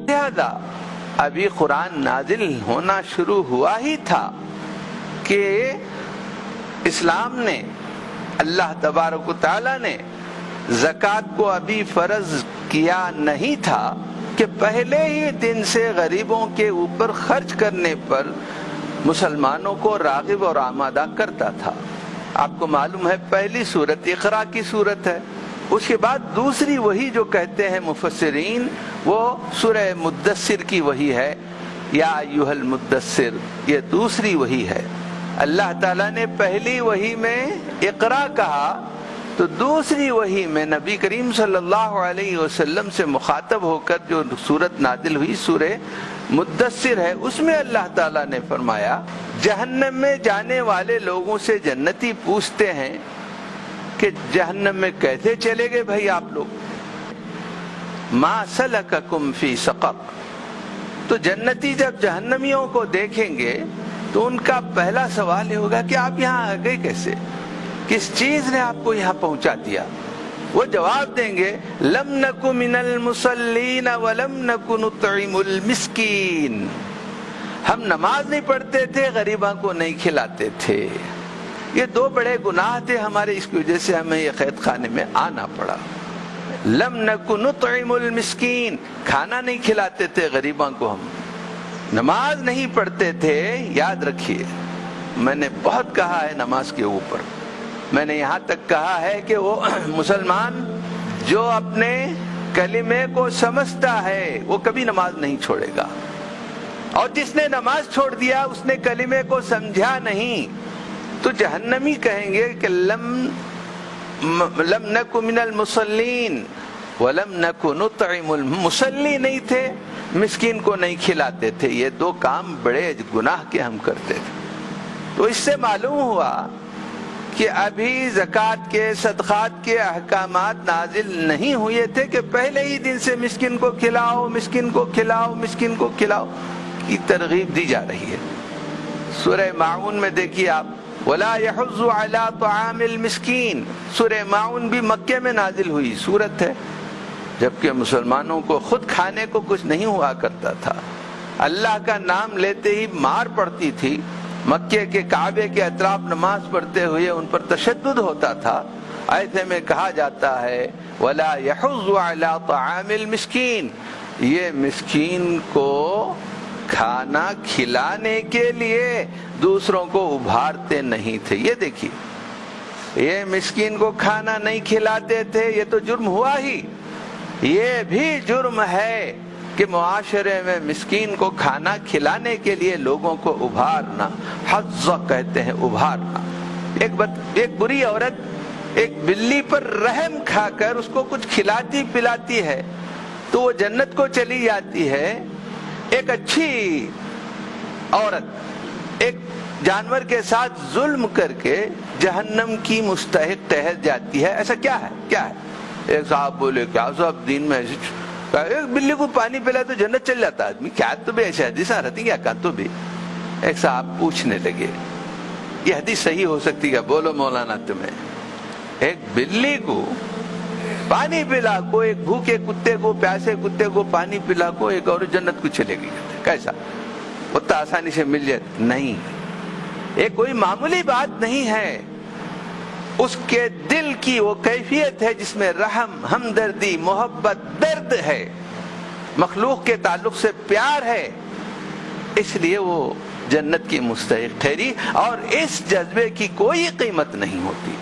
لہذا ابھی قرآن نازل ہونا شروع ہوا ہی تھا کہ اسلام نے، اللہ تبارک و تعالیٰ نے زکوٰۃ کو ابھی فرض کیا نہیں تھا کہ پہلے ہی دن سے غریبوں کے اوپر خرچ کرنے پر مسلمانوں کو راغب اور آمادہ کرتا تھا۔ آپ کو معلوم ہے پہلی سورت اقرا کی سورت ہے، اس کے بعد دوسری وحی جو کہتے ہیں مفسرین وہ سورہ مدثر کی وحی ہے، یا ایھا المدثر، یہ دوسری وحی ہے۔ اللہ تعالیٰ نے پہلی وحی میں اقرا کہا تو دوسری وحی میں نبی کریم صلی اللہ علیہ وسلم سے مخاطب ہو کر جو سورت نازل ہوئی سورہ مدثر ہے، اس میں اللہ تعالیٰ نے فرمایا جہنم میں جانے والے لوگوں سے جنتی پوچھتے ہیں کہ جہنم میں کیسے چلے گئے بھائی آپ لوگ، ما سلککم فی سقر، تو جنتی جب جہنمیوں کو دیکھیں گے تو ان کا پہلا سوال یہ ہوگا کہ آپ یہاں آ گئے کیسے، کس چیز نے آپ کو یہاں پہنچا دیا؟ وہ جواب دیں گے لم نک من المصلین ولم نک نطعم المسکین، ہم نماز نہیں پڑھتے تھے، غریباں کو نہیں کھلاتے تھے۔ یہ دو بڑے گناہ تھے ہمارے، اس کی وجہ سے ہمیں یہ قید خانے میں آنا پڑا۔ لم نک نطعم المسکین، کھانا نہیں کھلاتے تھے غریباں کو، ہم نماز نہیں پڑھتے تھے۔ یاد رکھیے میں نے بہت کہا ہے نماز کے اوپر، میں نے یہاں تک کہا ہے کہ وہ مسلمان جو اپنے کلمے کو سمجھتا ہے وہ کبھی نماز نہیں چھوڑے گا، اور جس نے نماز چھوڑ دیا اس نے کلمے کو سمجھا نہیں، تو جہنمی کہیں گے کہ لم نک من المصلین ولم نک نطعم المصلی، نہیں تھے، مسکین کو نہیں کھلاتے تھے، یہ دو کام بڑے گناہ کے ہم کرتے تھے۔ تو اس سے معلوم ہوا کہ ابھی زکوٰۃ کے صدقات کے احکامات نازل نہیں ہوئے تھے کہ پہلے ہی دن سے مسکین کو کھلاؤ، مسکین کو کھلاؤ، مسکین کو کھلاؤ کی ترغیب دی جا رہی ہے۔ سورہ ماعون میں دیکھیے آپ، وَلَا يَحُضُّ عَلَىٰ طَعَامِ الْمِسْكِينِ، سورہ ماعون بھی مکے میں نازل ہوئی صورت ہے، جبکہ مسلمانوں کو خود کھانے کو کچھ نہیں ہوا کرتا تھا، اللہ کا نام لیتے ہی مار پڑتی تھی، مکے کے کعبے کے اطراف نماز پڑھتے ہوئے ان پر تشدد ہوتا تھا، ایسے میں کہا جاتا ہے وَلَا يَحُضُّ عَلَىٰ طَعَامِ الْمِسْكِينِ، یہ مسکین کو کھانا کھلانے کے لیے دوسروں کو ابھارتے نہیں تھے۔ یہ دیکھیے، یہ مسکین کو کھانا نہیں کھلاتے تھے، یہ تو جرم ہوا ہی، یہ بھی جرم ہے کہ معاشرے میں مسکین کو کھانا کھلانے کے لیے لوگوں کو ابھارنا، حظ کہتے ہیں ابھارنا۔ ایک بری عورت ایک بلی پر رحم کھا کر اس کو کچھ کھلاتی پلاتی ہے تو وہ جنت کو چلی جاتی ہے، ایک اچھی عورت ایک جانور کے ساتھ ظلم کر کے جہنم کی مستحق ٹھہر جاتی ہے۔ ایسا کیا ہے؟ کیا ہے؟ ایک صاحب بولے کیا صاحب دین میں ایک بلی کو پانی پلائے تو جنت چل جاتا آدمی، کیا تو بھی ایسے حدیث رہتی کیا کہا تو بھی؟ ایک صاحب پوچھنے لگے یہ حدیث صحیح ہو سکتی ہے؟ بولو مولانا تمہیں، ایک بلی کو پانی پلا کو، ایک بھوکے کتے کو، پیاسے کتے کو پانی پلا کو ایک اور جنت کو چلے گئی، کیسا؟ اتنا آسانی سے مل جائے؟ نہیں، یہ کوئی معمولی بات نہیں ہے، اس کے دل کی وہ کیفیت ہے جس میں رحم، ہمدردی، محبت، درد ہے، مخلوق کے تعلق سے پیار ہے، اس لیے وہ جنت کی مستحق ٹھہری، اور اس جذبے کی کوئی قیمت نہیں ہوتی۔